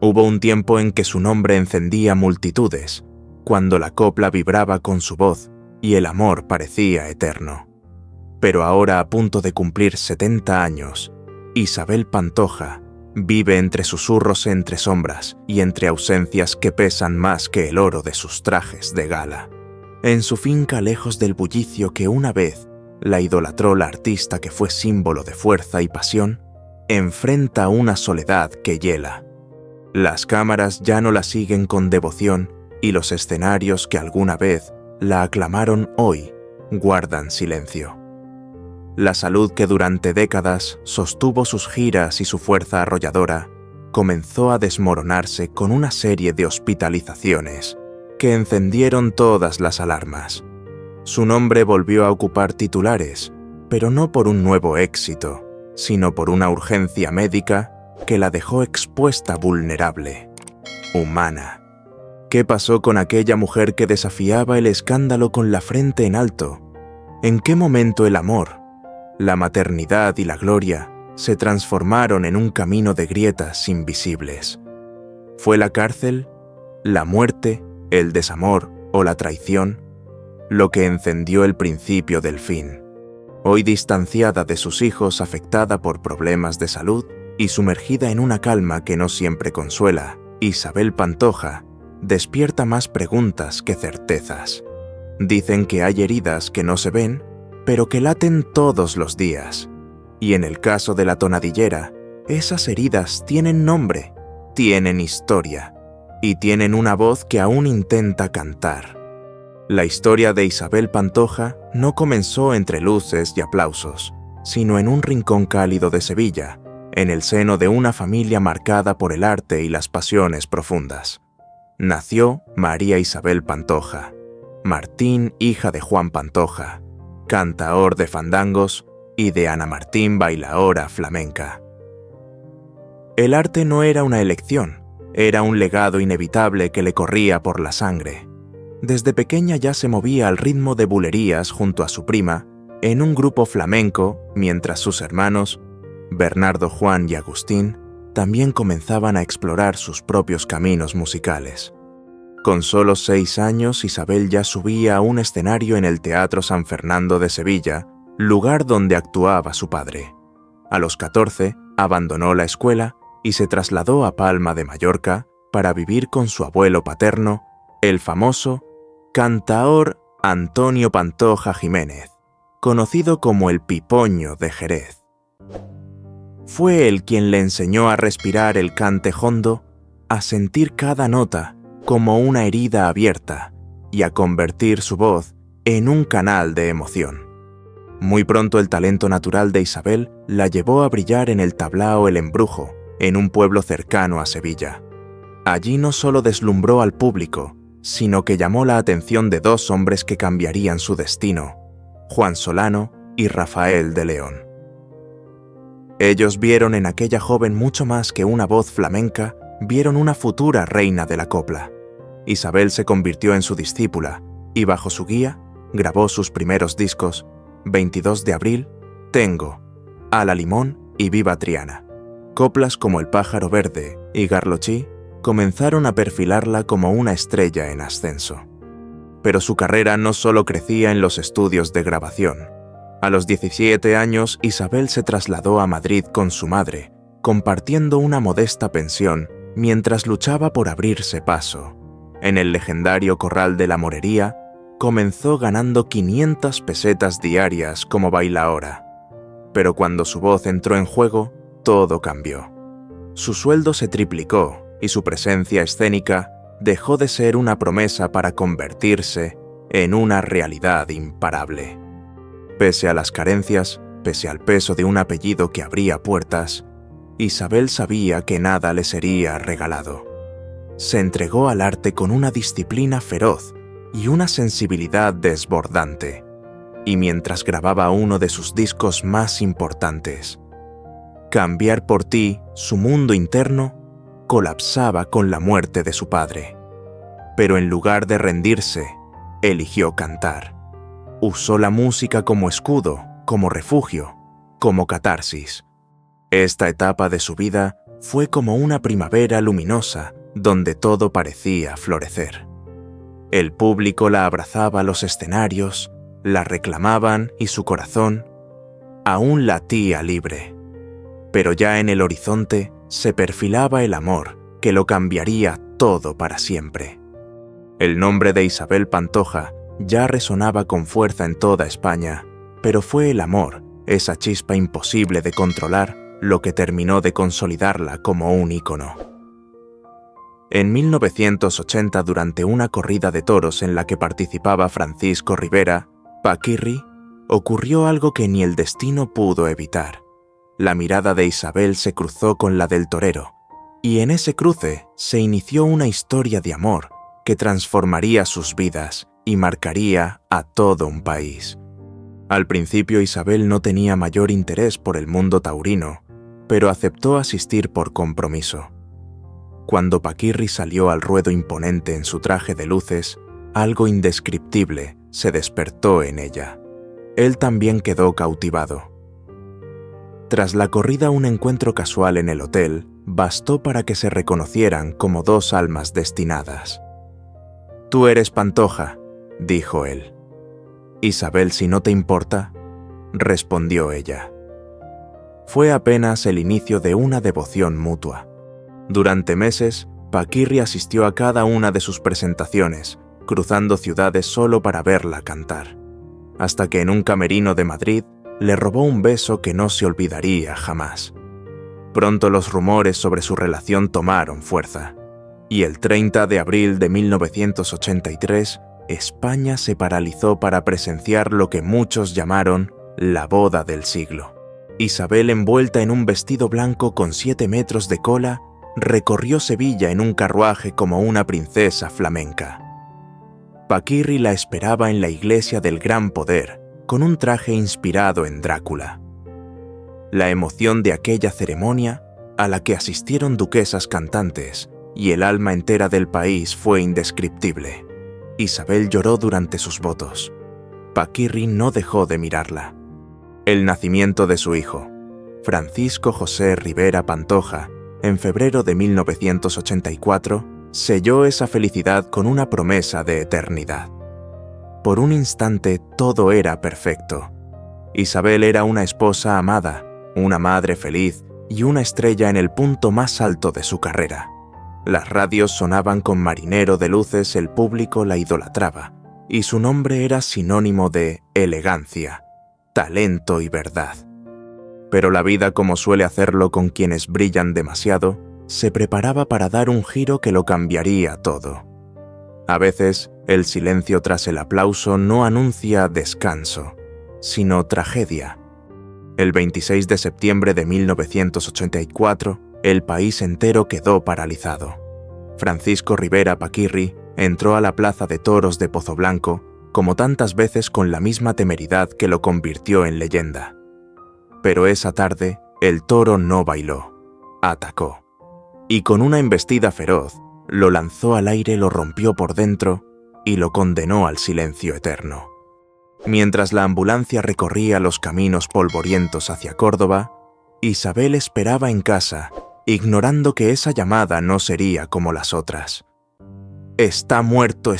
Hubo un tiempo en que su nombre encendía multitudes, cuando la copla vibraba con su voz y el amor parecía eterno. Pero ahora, a punto de cumplir 70 años, Isabel Pantoja vive entre susurros entre sombras y entre ausencias que pesan más que el oro de sus trajes de gala. En su finca, lejos del bullicio que una vez la idolatró la artista que fue símbolo de fuerza y pasión, enfrenta una soledad que hiela. Las cámaras ya no la siguen con devoción y los escenarios que alguna vez la aclamaron hoy guardan silencio. La salud que durante décadas sostuvo sus giras y su fuerza arrolladora comenzó a desmoronarse con una serie de hospitalizaciones que encendieron todas las alarmas. Su nombre volvió a ocupar titulares, pero no por un nuevo éxito, sino por una urgencia médica que la dejó expuesta, vulnerable, humana. ¿Qué pasó con aquella mujer que desafiaba el escándalo con la frente en alto? ¿En qué momento el amor, la maternidad y la gloria se transformaron en un camino de grietas invisibles? ¿Fue la cárcel, la muerte, el desamor o la traición lo que encendió el principio del fin? Hoy, distanciada de sus hijos, afectada por problemas de salud y sumergida en una calma que no siempre consuela, Isabel Pantoja despierta más preguntas que certezas. Dicen que hay heridas que no se ven, pero que laten todos los días. Y en el caso de la tonadillera, esas heridas tienen nombre, tienen historia, y tienen una voz que aún intenta cantar. La historia de Isabel Pantoja no comenzó entre luces y aplausos, sino en un rincón cálido de Sevilla, en el seno de una familia marcada por el arte y las pasiones profundas. Nació María Isabel Pantoja, Martín, hija de Juan Pantoja, cantaor de fandangos, y de Ana Martín, bailaora flamenca. El arte no era una elección, era un legado inevitable que le corría por la sangre. Desde pequeña ya se movía al ritmo de bulerías junto a su prima, en un grupo flamenco, mientras sus hermanos, Bernardo, Juan y Agustín, también comenzaban a explorar sus propios caminos musicales. Con solo 6 años, Isabel ya subía a un escenario en el Teatro San Fernando de Sevilla, lugar donde actuaba su padre. A los 14, abandonó la escuela y se trasladó a Palma de Mallorca para vivir con su abuelo paterno, el famoso cantaor Antonio Pantoja Jiménez, conocido como el Pipoño de Jerez. Fue él quien le enseñó a respirar el cante hondo, a sentir cada nota como una herida abierta y a convertir su voz en un canal de emoción. Muy pronto el talento natural de Isabel la llevó a brillar en el tablao El Embrujo, en un pueblo cercano a Sevilla. Allí no solo deslumbró al público, sino que llamó la atención de 2 hombres que cambiarían su destino, Juan Solano y Rafael de León. Ellos vieron en aquella joven mucho más que una voz flamenca, vieron una futura reina de la copla. Isabel se convirtió en su discípula y bajo su guía grabó sus primeros discos, 22 de abril, Tengo, A la Limón y Viva Triana. Coplas como El pájaro verde y Garlochí comenzaron a perfilarla como una estrella en ascenso. Pero su carrera no solo crecía en los estudios de grabación. A los 17 años, Isabel se trasladó a Madrid con su madre, compartiendo una modesta pensión mientras luchaba por abrirse paso. En el legendario Corral de la Morería, comenzó ganando 500 pesetas diarias como bailaora. Pero cuando su voz entró en juego, todo cambió. Su sueldo se triplicó y su presencia escénica dejó de ser una promesa para convertirse en una realidad imparable. Pese a las carencias, pese al peso de un apellido que abría puertas, Isabel sabía que nada le sería regalado. Se entregó al arte con una disciplina feroz y una sensibilidad desbordante, y mientras grababa uno de sus discos más importantes, Cambiar por ti, su mundo interno colapsaba con la muerte de su padre. Pero en lugar de rendirse, eligió cantar. Usó la música como escudo, como refugio, como catarsis. Esta etapa de su vida fue como una primavera luminosa donde todo parecía florecer. El público la abrazaba a los escenarios, la reclamaban y su corazón aún latía libre. Pero ya en el horizonte se perfilaba el amor que lo cambiaría todo para siempre. El nombre de Isabel Pantoja ya resonaba con fuerza en toda España, pero fue el amor, esa chispa imposible de controlar, lo que terminó de consolidarla como un ícono. En 1980, durante una corrida de toros en la que participaba Francisco Rivera, Paquirri, ocurrió algo que ni el destino pudo evitar. La mirada de Isabel se cruzó con la del torero, y en ese cruce se inició una historia de amor que transformaría sus vidas y marcaría a todo un país. Al principio Isabel no tenía mayor interés por el mundo taurino, pero aceptó asistir por compromiso. Cuando Paquirri salió al ruedo imponente en su traje de luces, algo indescriptible se despertó en ella. Él también quedó cautivado. Tras la corrida, un encuentro casual en el hotel bastó para que se reconocieran como dos almas destinadas. «Tú eres Pantoja», dijo él. «Isabel, si no te importa», respondió ella. Fue apenas el inicio de una devoción mutua. Durante meses, Paquirri asistió a cada una de sus presentaciones, cruzando ciudades solo para verla cantar, hasta que en un camerino de Madrid le robó un beso que no se olvidaría jamás. Pronto los rumores sobre su relación tomaron fuerza, y el 30 de abril de 1983, España se paralizó para presenciar lo que muchos llamaron la boda del siglo. Isabel, envuelta en un vestido blanco con 7 metros de cola, recorrió Sevilla en un carruaje como una princesa flamenca. Paquirri la esperaba en la iglesia del Gran Poder, con un traje inspirado en Drácula. La emoción de aquella ceremonia, a la que asistieron duquesas cantantes, y el alma entera del país fue indescriptible. Isabel lloró durante sus votos. Paquirri no dejó de mirarla. El nacimiento de su hijo, Francisco José Rivera Pantoja, en febrero de 1984, selló esa felicidad con una promesa de eternidad. Por un instante todo era perfecto. Isabel era una esposa amada, una madre feliz y una estrella en el punto más alto de su carrera. Las radios sonaban con marinero de luces, el público la idolatraba, y su nombre era sinónimo de elegancia, talento y verdad. Pero la vida, como suele hacerlo con quienes brillan demasiado, se preparaba para dar un giro que lo cambiaría todo. A veces, el silencio tras el aplauso no anuncia descanso, sino tragedia. El 26 de septiembre de 1984, el país entero quedó paralizado. Francisco Rivera Paquirri entró a la plaza de toros de Pozoblanco, como tantas veces, con la misma temeridad que lo convirtió en leyenda. Pero esa tarde, el toro no bailó, atacó. Y con una embestida feroz, lo lanzó al aire, lo rompió por dentro y lo condenó al silencio eterno. Mientras la ambulancia recorría los caminos polvorientos hacia Córdoba, Isabel esperaba en casa, ignorando que esa llamada no sería como las otras. «Está muerto,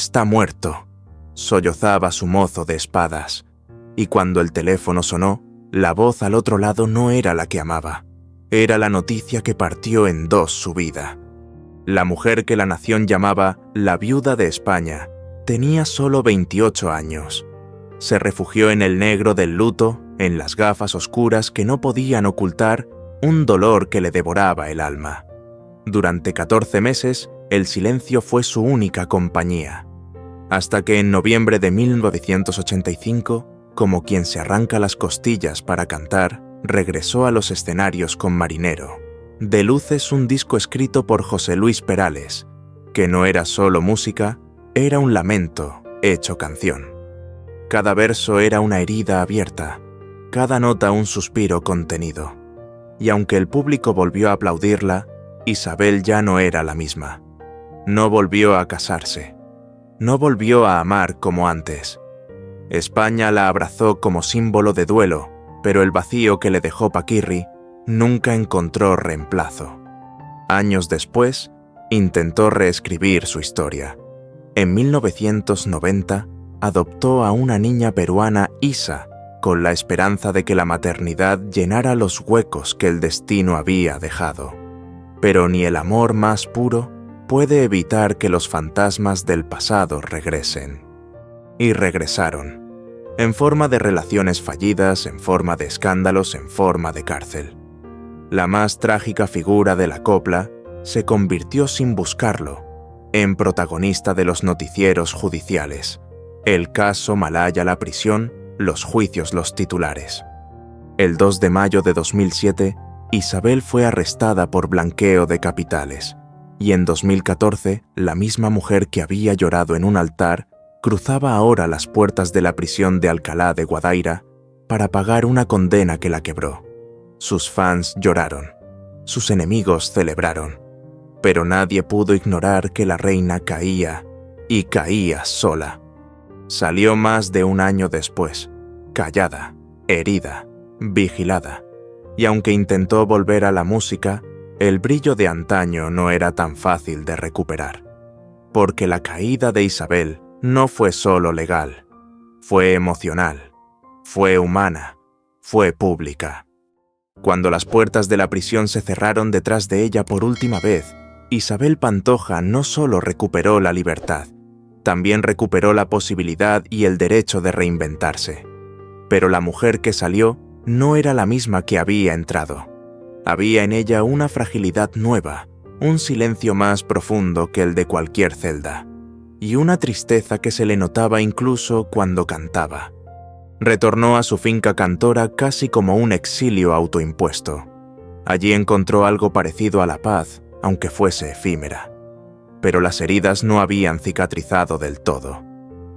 sollozaba su mozo de espadas, y cuando el teléfono sonó, la voz al otro lado no era la que amaba. Era la noticia que partió en dos su vida. La mujer que la nación llamaba la viuda de España tenía solo 28 años. Se refugió en el negro del luto, en las gafas oscuras que no podían ocultar un dolor que le devoraba el alma. Durante 14 meses, el silencio fue su única compañía. Hasta que en noviembre de 1985, como quien se arranca las costillas para cantar, regresó a los escenarios con Marinero. De luces, un disco escrito por José Luis Perales, que no era solo música, era un lamento hecho canción. Cada verso era una herida abierta, cada nota un suspiro contenido. Y aunque el público volvió a aplaudirla, Isabel ya no era la misma. No volvió a casarse. No volvió a amar como antes. España la abrazó como símbolo de duelo, pero el vacío que le dejó Paquirri nunca encontró reemplazo. Años después, intentó reescribir su historia. En 1990, adoptó a una niña peruana, Isa, con la esperanza de que la maternidad llenara los huecos que el destino había dejado. Pero ni el amor más puro puede evitar que los fantasmas del pasado regresen. Y regresaron, en forma de relaciones fallidas, en forma de escándalos, en forma de cárcel. La más trágica figura de la copla se convirtió sin buscarlo en protagonista de los noticieros judiciales. El caso Malaya, la prisión, los juicios, los titulares. El 2 de mayo de 2007, Isabel fue arrestada por blanqueo de capitales, y en 2014, la misma mujer que había llorado en un altar cruzaba ahora las puertas de la prisión de Alcalá de Guadaira para pagar una condena que la quebró. Sus fans lloraron, sus enemigos celebraron, pero nadie pudo ignorar que la reina caía, y caía sola. Salió más de un año después, callada, herida, vigilada, y aunque intentó volver a la música, el brillo de antaño no era tan fácil de recuperar, porque la caída de Isabel no fue solo legal, fue emocional, fue humana, fue pública. Cuando las puertas de la prisión se cerraron detrás de ella por última vez, Isabel Pantoja no solo recuperó la libertad, también recuperó la posibilidad y el derecho de reinventarse. Pero la mujer que salió no era la misma que había entrado. Había en ella una fragilidad nueva, un silencio más profundo que el de cualquier celda, y una tristeza que se le notaba incluso cuando cantaba. Retornó a su finca cantora casi como un exilio autoimpuesto. Allí encontró algo parecido a la paz, aunque fuese efímera. Pero las heridas no habían cicatrizado del todo.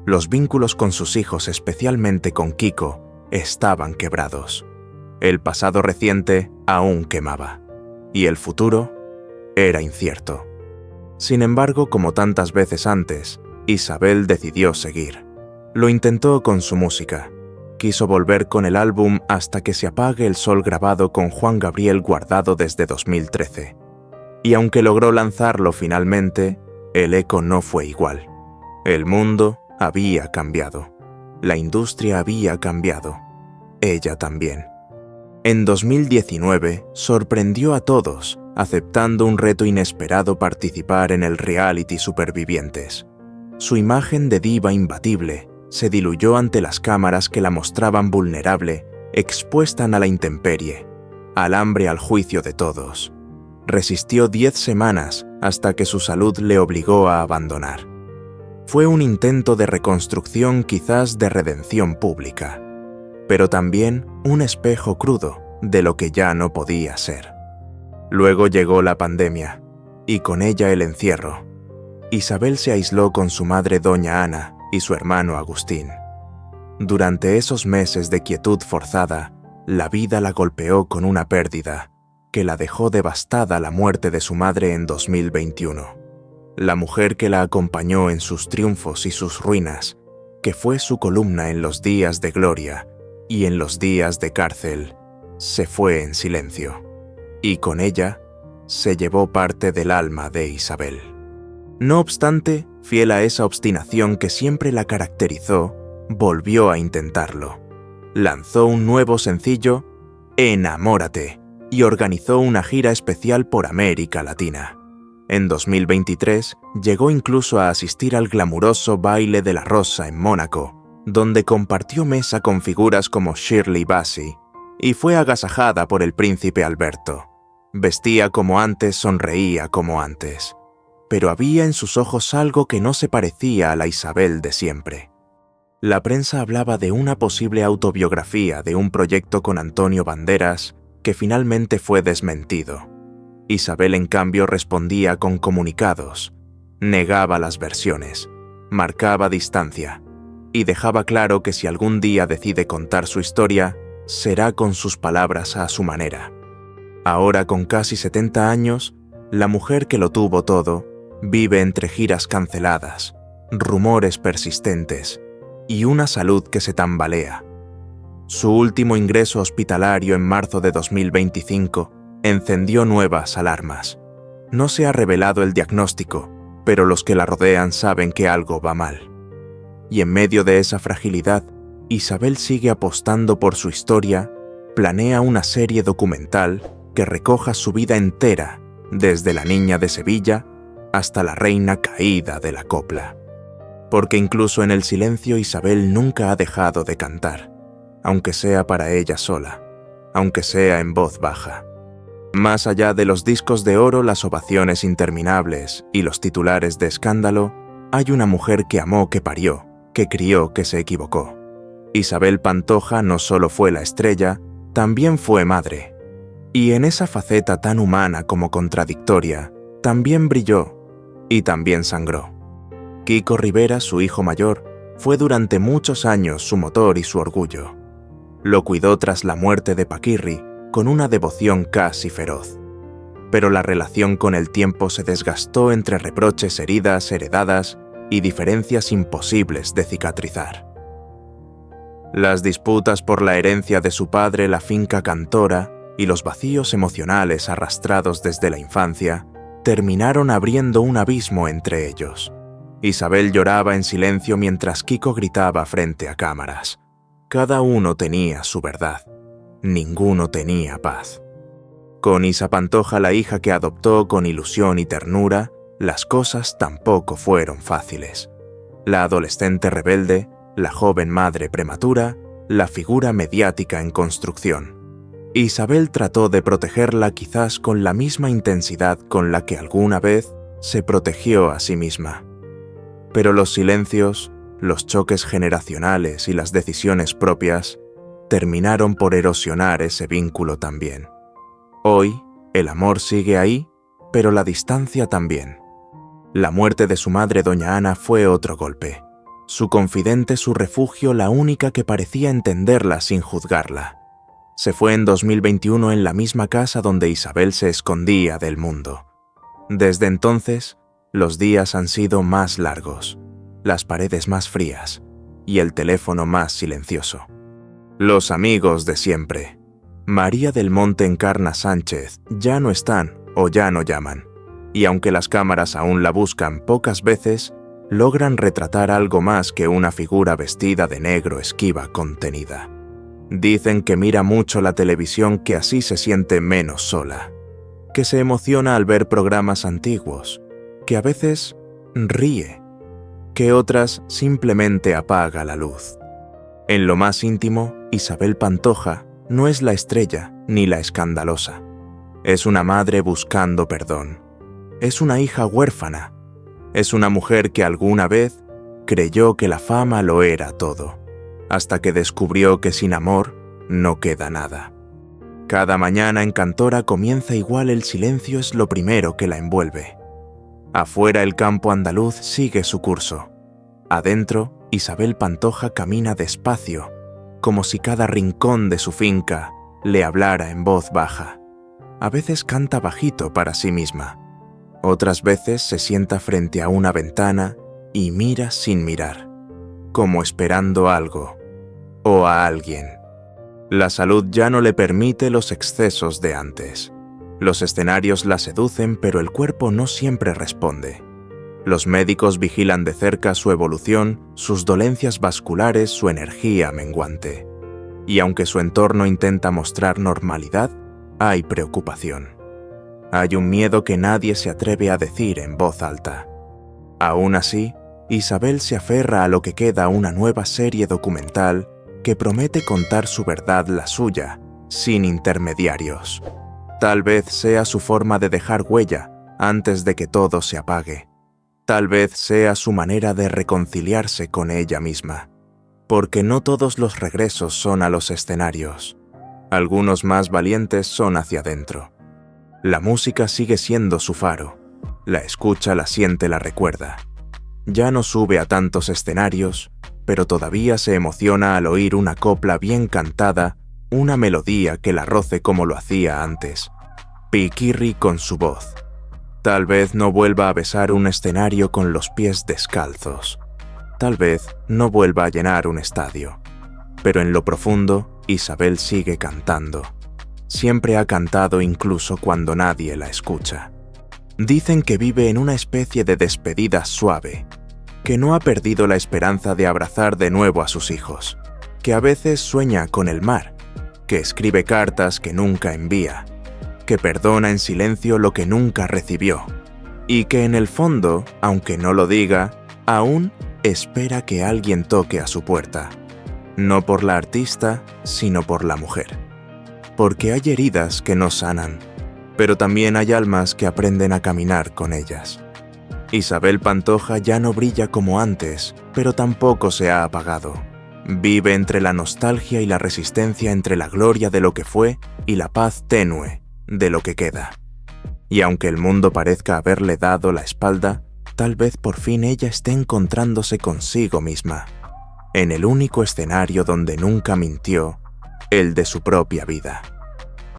Los vínculos con sus hijos, especialmente con Kiko, estaban quebrados. El pasado reciente aún quemaba, y el futuro era incierto. Sin embargo, como tantas veces antes, Isabel decidió seguir. Lo intentó con su música. Quiso volver con el álbum Hasta que se apague el sol, grabado con Juan Gabriel, guardado desde 2013. Y aunque logró lanzarlo finalmente, el eco no fue igual. El mundo había cambiado. La industria había cambiado. Ella también. En 2019 sorprendió a todos, aceptando un reto inesperado: participar en el reality Supervivientes. Su imagen de diva imbatible se diluyó ante las cámaras que la mostraban vulnerable, expuesta a la intemperie, al hambre, al juicio de todos. Resistió 10 semanas hasta que su salud le obligó a abandonar. Fue un intento de reconstrucción, quizás de redención pública, pero también un espejo crudo de lo que ya no podía ser. Luego llegó la pandemia, y con ella el encierro. Isabel se aisló con su madre, doña Ana, y su hermano Agustín. Durante esos meses de quietud forzada, la vida la golpeó con una pérdida que la dejó devastada: la muerte de su madre en 2021. La mujer que la acompañó en sus triunfos y sus ruinas, que fue su columna en los días de gloria y en los días de cárcel, se fue en silencio. Y con ella se llevó parte del alma de Isabel. No obstante, fiel a esa obstinación que siempre la caracterizó, volvió a intentarlo. Lanzó un nuevo sencillo, Enamórate, y organizó una gira especial por América Latina. En 2023 llegó incluso a asistir al glamuroso Baile de la Rosa en Mónaco, donde compartió mesa con figuras como Shirley Bassey, y fue agasajada por el príncipe Alberto. Vestía como antes, sonreía como antes, pero había en sus ojos algo que no se parecía a la Isabel de siempre. La prensa hablaba de una posible autobiografía, de un proyecto con Antonio Banderas, que finalmente fue desmentido. Isabel, en cambio, respondía con comunicados, negaba las versiones, marcaba distancia, y dejaba claro que si algún día decide contar su historia, será con sus palabras, a su manera. Ahora, con casi 70 años, la mujer que lo tuvo todo vive entre giras canceladas, rumores persistentes y una salud que se tambalea. Su último ingreso hospitalario en marzo de 2025 encendió nuevas alarmas. No se ha revelado el diagnóstico, pero los que la rodean saben que algo va mal. Y en medio de esa fragilidad, Isabel sigue apostando por su historia, planea una serie documental que recoja su vida entera, desde la niña de Sevilla hasta la reina caída de la copla. Porque incluso en el silencio Isabel nunca ha dejado de cantar, aunque sea para ella sola, aunque sea en voz baja. Más allá de los discos de oro, las ovaciones interminables y los titulares de escándalo, hay una mujer que amó, que parió, que crió, que se equivocó. Isabel Pantoja no solo fue la estrella, también fue madre. Y en esa faceta tan humana como contradictoria, también brilló y también sangró. Kiko Rivera, su hijo mayor, fue durante muchos años su motor y su orgullo. Lo cuidó tras la muerte de Paquirri con una devoción casi feroz. Pero la relación con el tiempo se desgastó entre reproches, heridas heredadas y diferencias imposibles de cicatrizar. Las disputas por la herencia de su padre, la finca Cantora, y los vacíos emocionales arrastrados desde la infancia, terminaron abriendo un abismo entre ellos. Isabel lloraba en silencio mientras Kiko gritaba frente a cámaras. Cada uno tenía su verdad. Ninguno tenía paz. Con Isa Pantoja, la hija que adoptó con ilusión y ternura, las cosas tampoco fueron fáciles. La adolescente rebelde, la joven madre prematura, la figura mediática en construcción. Isabel trató de protegerla quizás con la misma intensidad con la que alguna vez se protegió a sí misma. Pero los silencios, los choques generacionales y las decisiones propias terminaron por erosionar ese vínculo también. Hoy, el amor sigue ahí, pero la distancia también. La muerte de su madre, doña Ana, fue otro golpe. Su confidente, su refugio, la única que parecía entenderla sin juzgarla. Se fue en 2021 en la misma casa donde Isabel se escondía del mundo. Desde entonces, los días han sido más largos, las paredes más frías y el teléfono más silencioso. Los amigos de siempre. María del Monte Encarna Sánchez ya no están o ya no llaman, y aunque las cámaras aún la buscan pocas veces, logran retratar algo más que una figura vestida de negro esquiva contenida. Dicen que mira mucho la televisión, que así se siente menos sola, que se emociona al ver programas antiguos, que a veces ríe, que otras simplemente apaga la luz. En lo más íntimo, Isabel Pantoja no es la estrella ni la escandalosa. Es una madre buscando perdón. Es una hija huérfana. Es una mujer que alguna vez creyó que la fama lo era todo, hasta que descubrió que sin amor no queda nada. Cada mañana en Cantora comienza igual, el silencio es lo primero que la envuelve. Afuera el campo andaluz sigue su curso. Adentro, Isabel Pantoja camina despacio, como si cada rincón de su finca le hablara en voz baja. A veces canta bajito para sí misma. Otras veces se sienta frente a una ventana y mira sin mirar, como esperando algo o a alguien. La salud ya no le permite los excesos de antes. Los escenarios la seducen, pero el cuerpo no siempre responde. Los médicos vigilan de cerca su evolución, sus dolencias vasculares, su energía menguante. Y aunque su entorno intenta mostrar normalidad, hay preocupación. Hay un miedo que nadie se atreve a decir en voz alta. Aún así, Isabel se aferra a lo que queda, una nueva serie documental que promete contar su verdad, la suya, sin intermediarios. Tal vez sea su forma de dejar huella antes de que todo se apague. Tal vez sea su manera de reconciliarse con ella misma. Porque no todos los regresos son a los escenarios. Algunos más valientes son hacia adentro. La música sigue siendo su faro. La escucha, la siente, la recuerda. Ya no sube a tantos escenarios, pero todavía se emociona al oír una copla bien cantada, una melodía que la roce como lo hacía antes. Paquirri con su voz. Tal vez no vuelva a besar un escenario con los pies descalzos. Tal vez no vuelva a llenar un estadio. Pero en lo profundo, Isabel sigue cantando. Siempre ha cantado incluso cuando nadie la escucha. Dicen que vive en una especie de despedida suave, que no ha perdido la esperanza de abrazar de nuevo a sus hijos, que a veces sueña con el mar, que escribe cartas que nunca envía, que perdona en silencio lo que nunca recibió, y que en el fondo, aunque no lo diga, aún espera que alguien toque a su puerta, no por la artista, sino por la mujer. Porque hay heridas que no sanan, pero también hay almas que aprenden a caminar con ellas. Isabel Pantoja ya no brilla como antes, pero tampoco se ha apagado. Vive entre la nostalgia y la resistencia, entre la gloria de lo que fue y la paz tenue de lo que queda. Y aunque el mundo parezca haberle dado la espalda, tal vez por fin ella esté encontrándose consigo misma, en el único escenario donde nunca mintió, el de su propia vida.